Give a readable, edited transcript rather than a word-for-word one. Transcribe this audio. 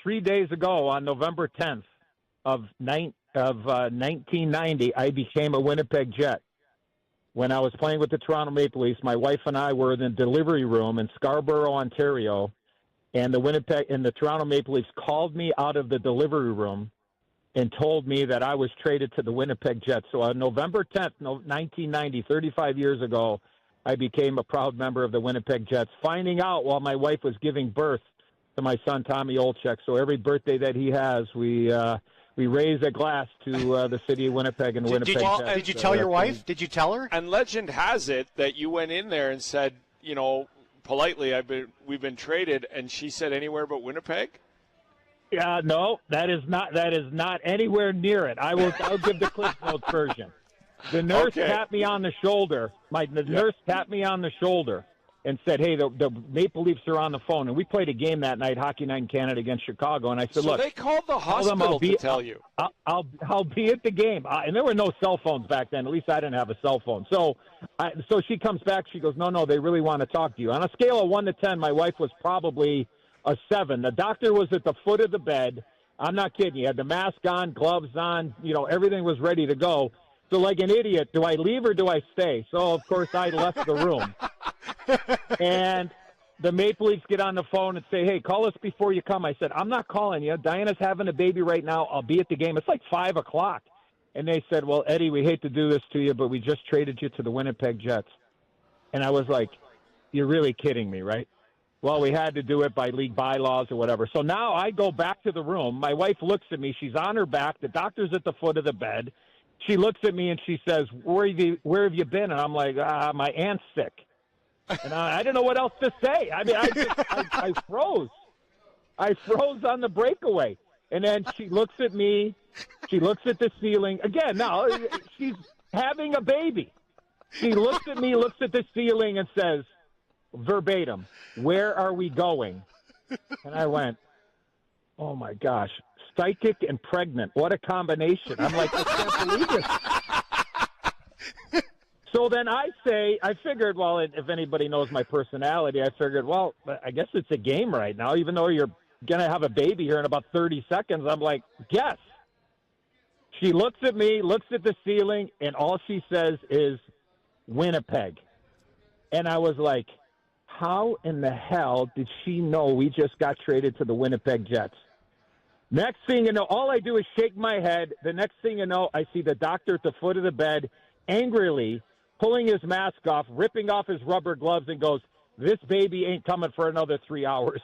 3 days ago on November 10th of 1990, I became a Winnipeg Jet. When I was playing with the Toronto Maple Leafs, my wife and I were in the delivery room in Scarborough, Ontario, and the Toronto Maple Leafs called me out of the delivery room and told me that I was traded to the Winnipeg Jets. So on November 10th, 1990, 35 years ago, I became a proud member of the Winnipeg Jets, finding out while my wife was giving birth to my son, Tommy Olczyk. So every birthday that he has, we raise a glass to the city of Winnipeg and Winnipeg Jets. Did you tell your wife? Did you tell her? And legend has it that you went in there and said, politely, we've been traded, and she said anywhere but Winnipeg? Yeah, no, that is not anywhere near it. I'll give the Cliff Notes version. The nurse tapped me on the shoulder. Nurse tapped me on the shoulder and said, "Hey, the Maple Leafs are on the phone." And we played a game that night, Hockey Night in Canada against Chicago. And I said, "Look, so they called the hospital to tell you." I'll be at the game, and there were no cell phones back then. At least I didn't have a cell phone. So she comes back. She goes, "No, they really want to talk to you." On a scale of 1 to 10, my wife was probably a 7. The doctor was at the foot of the bed. I'm not kidding. He had the mask on, gloves on. Everything was ready to go. So like an idiot, do I leave or do I stay? So, of course, I left the room. And the Maple Leafs get on the phone and say, "Hey, call us before you come." I said, "I'm not calling you. Diana's having a baby right now. I'll be at the game." It's like 5 o'clock. And they said, "Well, Eddie, we hate to do this to you, but we just traded you to the Winnipeg Jets." And I was like, "You're really kidding me, right?" Well, we had to do it by league bylaws or whatever. So now I go back to the room. My wife looks at me. She's on her back. The doctor's at the foot of the bed. She looks at me and she says, where have you been? And I'm like, my aunt's sick. And I didn't know what else to say. I mean, I froze. I froze on the breakaway. And then she looks at me. She looks at the ceiling. Again, now, she's having a baby. She looks at me, looks at the ceiling, and says, verbatim, "Where are we going?" And I went, "Oh, my gosh. Psychic and pregnant. What a combination." I'm like, I can't believe it. So then I figured, well, if anybody knows my personality, I figured, well, I guess it's a game right now, even though you're going to have a baby here in about 30 seconds. I'm like, guess. She looks at me, looks at the ceiling, and all she says is Winnipeg. And I was like, how in the hell did she know we just got traded to the Winnipeg Jets? Next thing you know, all I do is shake my head. The next thing you know, I see the doctor at the foot of the bed angrily pulling his mask off, ripping off his rubber gloves, and goes, "This baby ain't coming for another 3 hours."